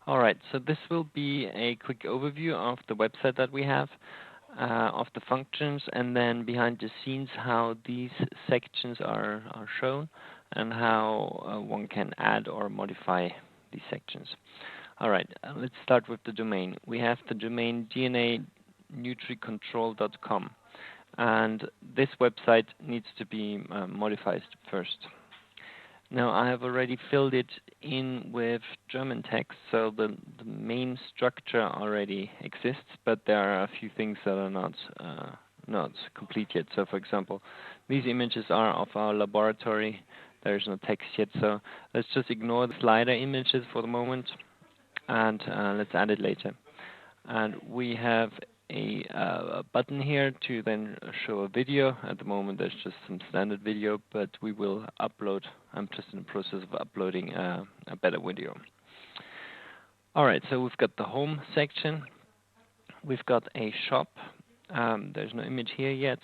All right, so this will be a quick overview of the website that we have, of the functions, and then behind the scenes how these sections are shown and how one can add or modify these sections. All right, let's start with the domain. We have the domain dnanutricontrol.com, and this website needs to be modified first. Now, I have already filled it in with German text, so the main structure already exists, but there are a few things that are not complete yet. So, for example, these images are of our laboratory. There is no text yet, so let's just ignore the slider images for the moment, and let's add it later. And we have a button here to then show a video. At the moment there's just some standard video, but we will upload. I'm just in the process of uploading a better video. Alright, so we've got the home section. We've got a shop. There's no image here yet.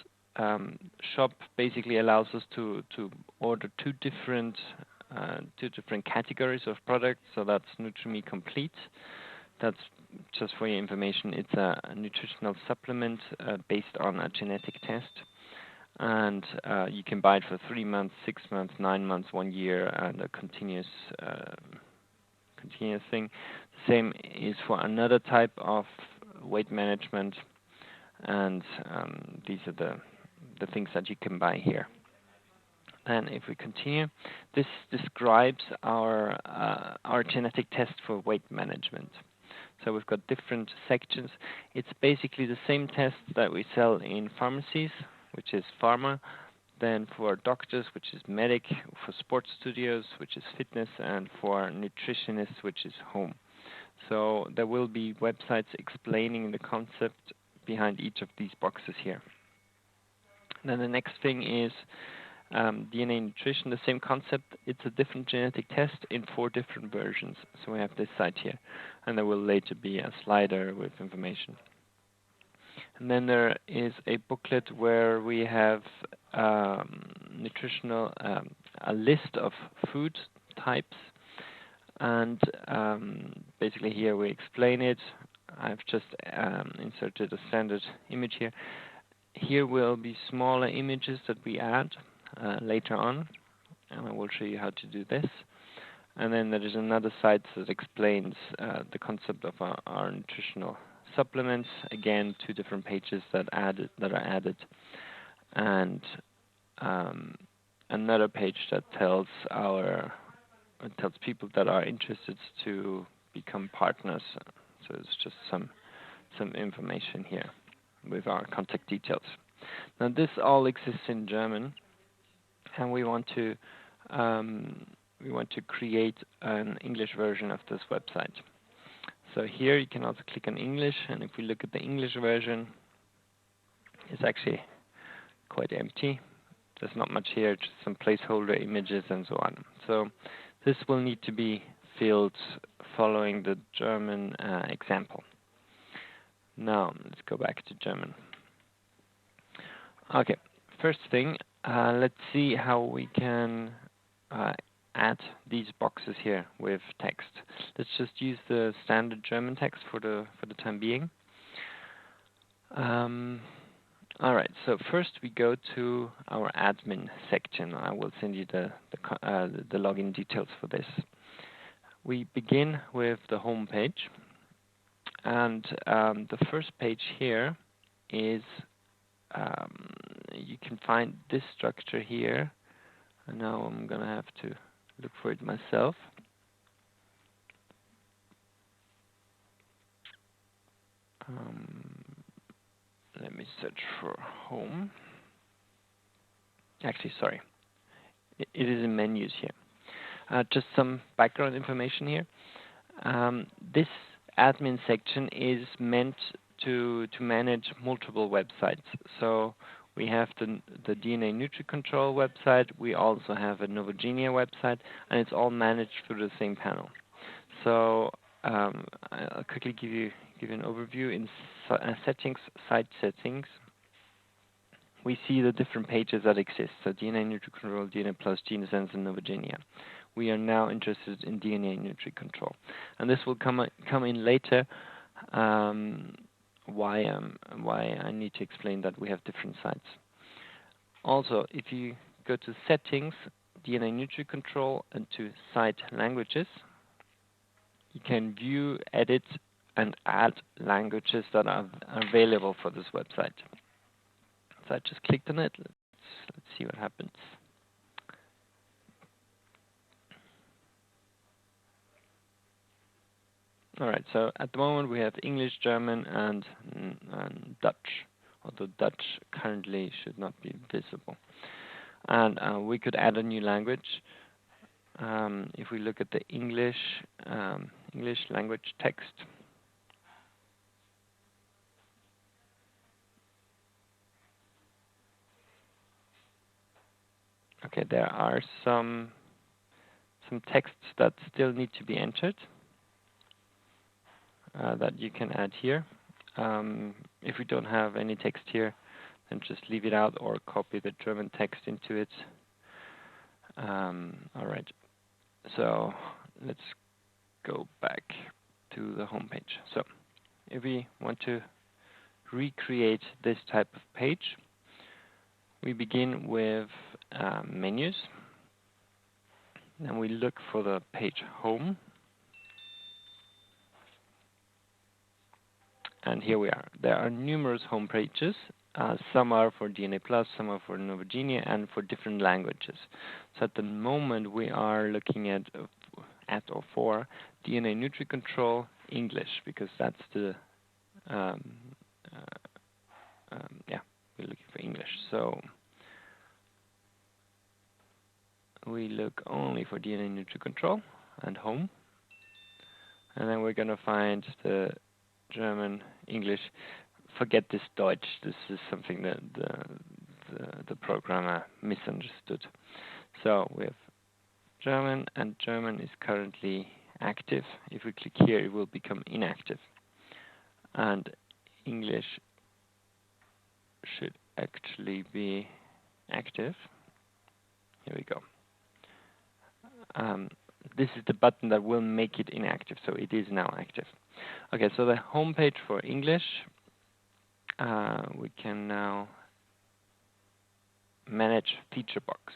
Shop basically allows us to order two different categories of products. So that's NutriMe Complete. That's just for your information. It's a nutritional supplement based on a genetic test, and you can buy it for 3 months, 6 months, 9 months, 1 year, and a continuous thing. Same is for another type of weight management, and these are the things that you can buy here. And if we continue, this describes our genetic test for weight management. So we've got different sections. It's basically the same test that we sell in pharmacies, which is pharma, then for doctors, which is medic, for sports studios, which is fitness, and for nutritionists, which is home. So there will be websites explaining the concept behind each of these boxes here. Then the next thing is DNA Nutrition, the same concept. It's a different genetic test in 4 different versions. So we have this site here, and there will later be a slider with information. And then there is a booklet where we have a list of food types, and basically here we explain it. I've just inserted a standard image here. Here will be smaller images that we add later on, and I will show you how to do this. And then there is another site that explains the concept of our nutritional supplements. Again, 2 different pages that are added, and another page that tells people that are interested to become partners. So it's just some information here with our contact details. Now this all exists in German, and we want to create an English version of this website. So here you can also click on English, and if we look at the English version, it's actually quite empty. There's not much here, just some placeholder images and so on. So this will need to be filled following the German example. Now let's go back to German. Okay, first thing, let's see how we can add these boxes here with text. Let's just use the standard German text for the time being. All right, so first we go to our admin section. I will send you the login details for this. We begin with the home page, and the first page here is you can find this structure here. And now I'm gonna have to look for it myself. Let me search for home. Actually, sorry. It is in menus here. Just some background information here. This admin section is meant to manage multiple websites. So we have the DNA NutriControl website. We also have a Novogenia website, and it's all managed through the same panel. So I'll quickly give you an overview. In settings, site settings, we see the different pages that exist. So DNA NutriControl, DNA Plus, GeneSense, and Novogenia. we are now interested in DNA Nutri control. And this will come in later, why I need to explain that we have different sites. Also, if you go to Settings, DNA Nutri control, and to Site Languages, you can view, edit, and add languages that are available for this website. So I just clicked on it. Let's see what happens. All right, so at the moment we have English, German, and Dutch, although Dutch currently should not be visible. And we could add a new language. If we look at the English language text, okay, there are some texts that still need to be entered that you can add here. If we don't have any text here, then just leave it out or copy the German text into it. All right, so let's go back to the home page. So if we want to recreate this type of page, we begin with menus. Then we look for the page home. And here we are. There are numerous home pages. Some are for DNA+, some are for Novogenia, and for different languages. So at the moment we are looking at or for DNA Nutri Control English, because that's the yeah, we're looking for English. So we look only for DNA Nutri Control and home, and then we're going to find the German, English. Forget this Deutsch. This is something that the programmer misunderstood. So we have German, and German is currently active. If we click here, it will become inactive. And English should actually be active. Here we go. This is the button that will make it inactive, so it is now active. Okay, so the home page for English, we can now manage feature box.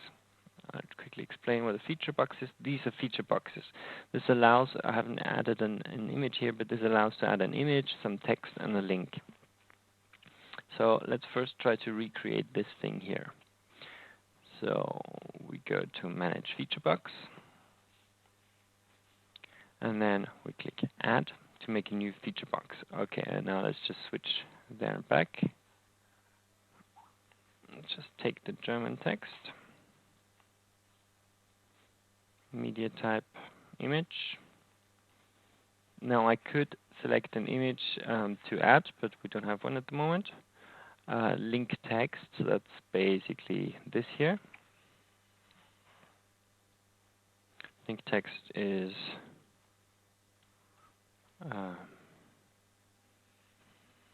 I'll quickly explain what a feature box is. These are feature boxes. This allows, I haven't added an image here, but this allows to add an image, some text, and a link. So let's first try to recreate this thing here. So we go to Manage Feature Box, and then we click Add to make a new feature box. Okay, and now let's just switch there and back. Let's just take the German text, media type, image. Now I could select an image to add, but we don't have one at the moment. Link text, so that's basically this here. Link text is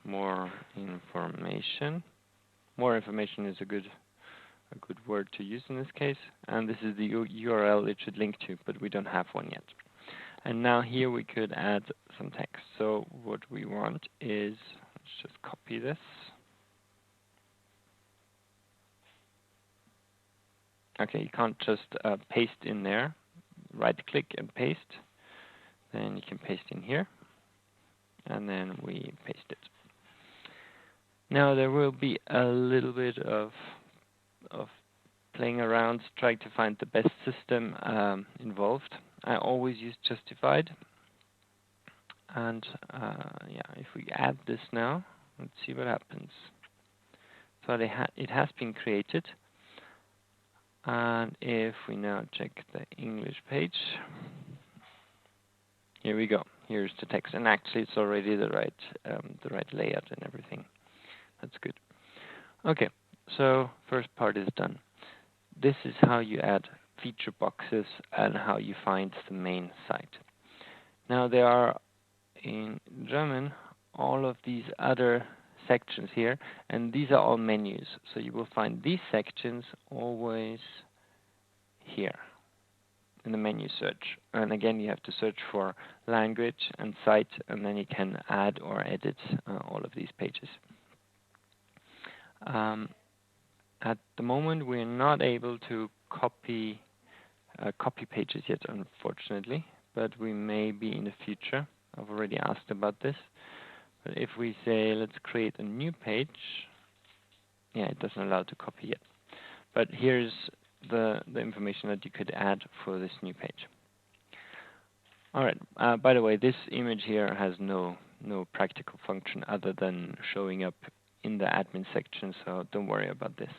more information. More information is a good word to use in this case. And this is the URL it should link to, but we don't have one yet. And now here we could add some text. So what we want is, let's just copy this. Okay, you can't just paste in there. Right-click and paste. Then you can paste in here. And then we paste it. Now there will be a little bit of playing around, trying to find the best system involved. I always use Justified. And yeah, if we add this now, let's see what happens. So it has been created. And if we now check the English page, here we go. Here's the text, and actually it's already the right layout and everything. That's good. Okay, so first part is done. This is how you add feature boxes and how you find the main site. Now there are in German all of these other sections here, and these are all menus. So you will find these sections always here. in the menu search. And again, you have to search for language and site, and then you can add or edit all of these pages. At the moment, we're not able to copy pages yet, unfortunately, but we may be in the future. I've already asked about this. But if we say, let's create a new page, yeah, it doesn't allow to copy yet. But here's the information that you could add for this new page. All right. By the way, this image here has no practical function other than showing up in the admin section, so don't worry about this.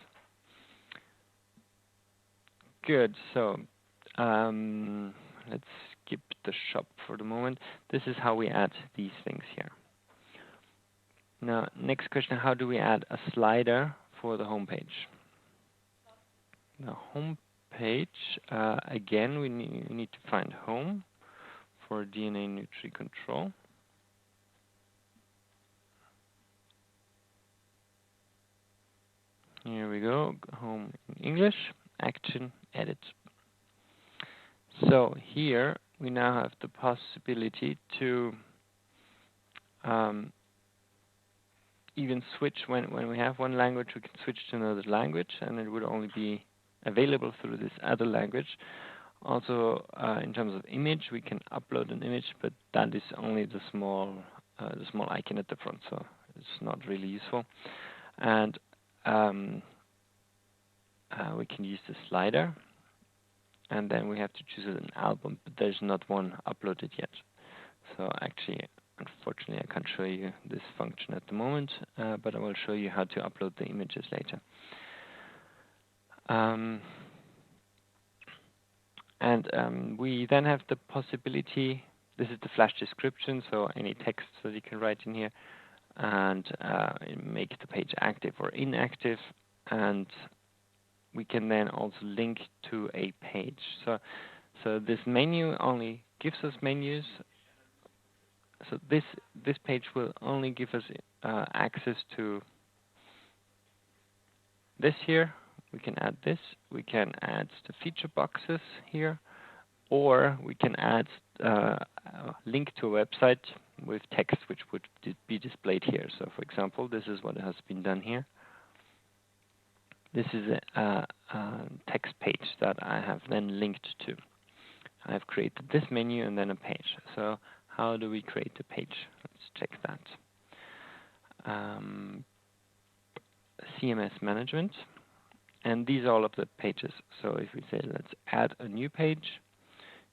Good. So let's skip the shop for the moment. This is how we add these things here. Now, next question: how do we add a slider for the home page? The home page, again, we need to find home for DNA Nutri-Control. Here we go, home in English, action, edit. So here we now have the possibility to even switch when we have one language, we can switch to another language, and it would only be available through this other language. Also, in terms of image, we can upload an image, but that is only the small icon at the front, so it's not really useful. And we can use the slider, and then we have to choose an album, but there's not one uploaded yet. So actually, unfortunately, I can't show you this function at the moment, but I will show you how to upload the images later. We then have the possibility, this is the Flash description, so any text that you can write in here, and make the page active or inactive, and we can then also link to a page. So this menu only gives us menus. So this page will only give us access to this here. We can add this. We can add the feature boxes here, or we can add a link to a website with text which would be displayed here. So for example, this is what has been done here. This is a text page that I have then linked to. I have created this menu and then a page. So how do we create a page? Let's check that. CMS management. And these are all of the pages. So if we say let's add a new page,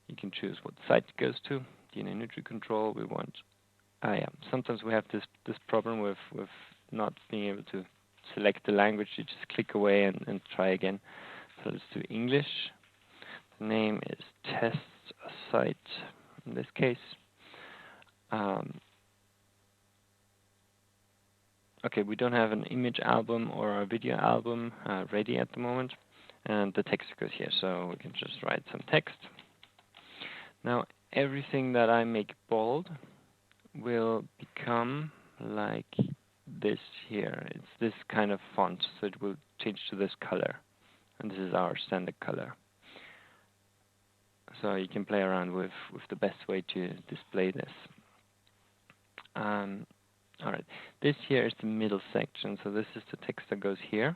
you can choose what site it goes to. DNA Nutri-Control. We want. Sometimes we have this problem with not being able to select the language. You just click away and try again. So let's do English. The name is test site in this case. Okay, we don't have an image album or a video album ready at the moment, and the text goes here, so we can just write some text. Now, everything that I make bold will become like this here. It's this kind of font, so it will change to this color, and this is our standard color. So you can play around with the best way to display this. All right, this here is the middle section, so this is the text that goes here.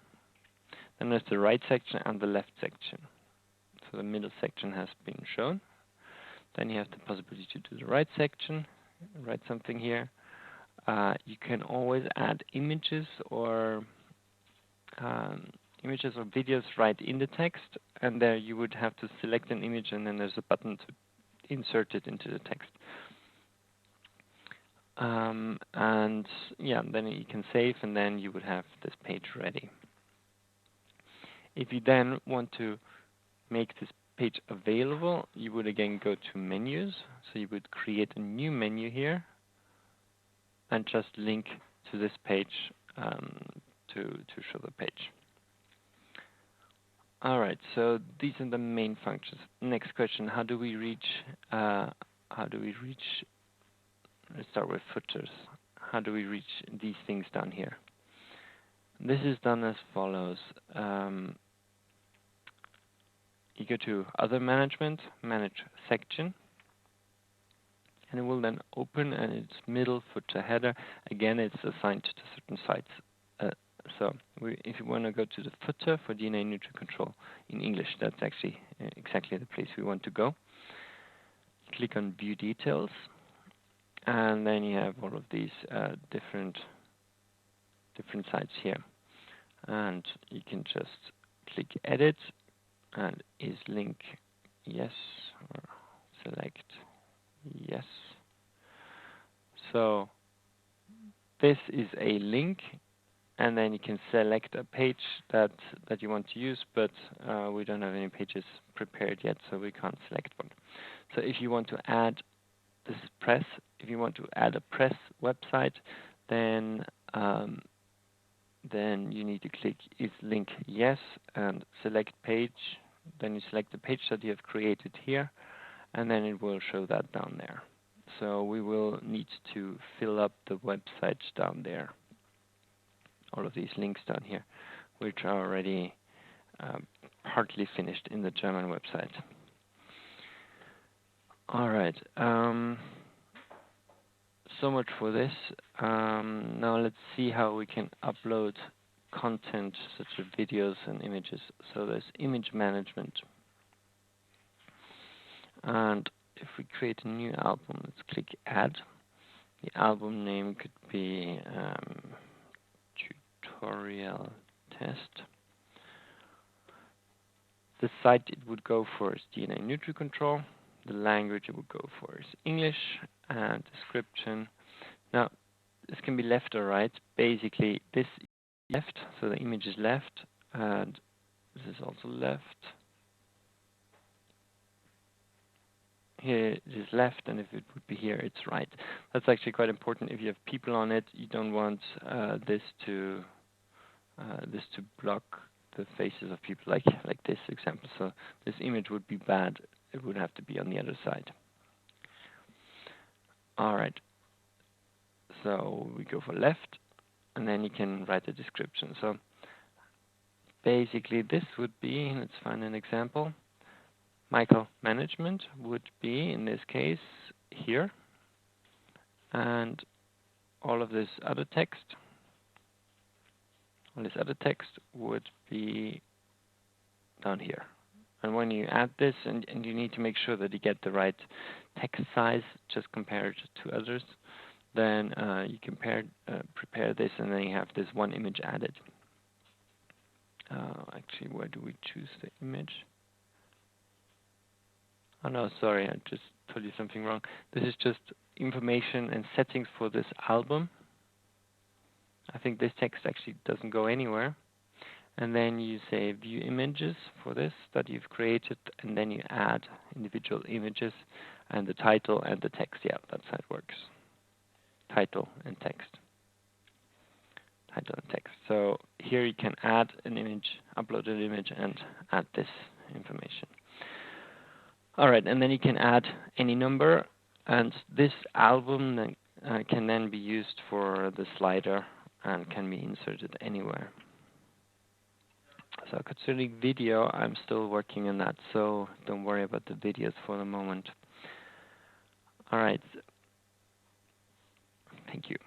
Then there's the right section and the left section. So the middle section has been shown. Then you have the possibility to do the right section, write something here. You can always add images or videos right in the text, and there you would have to select an image, and then there's a button to insert it into the text. And yeah, then you can save, and then you would have this page ready. If you then want to make this page available, you would again go to menus. So you would create a new menu here and just link to this page to show the page. All right, so these are the main functions. Next question: how do we reach? Let's start with footers. How do we reach these things down here? This is done as follows. you go to Other Management, Manage Section, and it will then open, and it's middle footer header. Again, it's assigned to certain sites. If you want to go to the footer for DNA neutral control in English, that's actually exactly the place we want to go. Click on View Details, and then you have all of these different sites here. And you can just click Edit, and is link yes, or select yes. So this is a link, and then you can select a page that you want to use, but we don't have any pages prepared yet, so we can't select one. So if you want to add, this is press, if you want to add a press website, then you need to click is link yes and select page. Then you select the page that you have created here, and then it will show that down there. So we will need to fill up the websites down there. All of these links down here, which are already partly finished in the German website. All right. So much for this. Now let's see how we can upload content such as videos and images. So there's image management. And if we create a new album, let's click Add. The album name could be Tutorial Test. The site it would go for is DNA neutral control. The language it would go for is English, and description. Now, this can be left or right. Basically, this is left, so the image is left, and this is also left. Here it is left, and if it would be here, it's right. That's actually quite important. If you have people on it, you don't want this to block the faces of people, like this example. So this image would be bad. It would have to be on the other side. All right. So we go for left, and then you can write a description. So basically, this would be, let's find an example. Michael Management would be, in this case, here. And all of this other text, would be down here. And when you add this, and you need to make sure that you get the right text size, just compared to others, then you can prepare this, and then you have this one image added. Actually, where do we choose the image? Oh no, sorry, I just told you something wrong. This is just information and settings for this album. I think this text actually doesn't go anywhere. And then you say view images for this that you've created, and then you add individual images and the title and the text. Yeah, that's how it works. Title and text. Title and text. So here you can add an image, upload an image, and add this information. All right, and then you can add any number, and this album then, can then be used for the slider and can be inserted anywhere. So concerning video, I'm still working on that, so don't worry about the videos for the moment. All right. Thank you.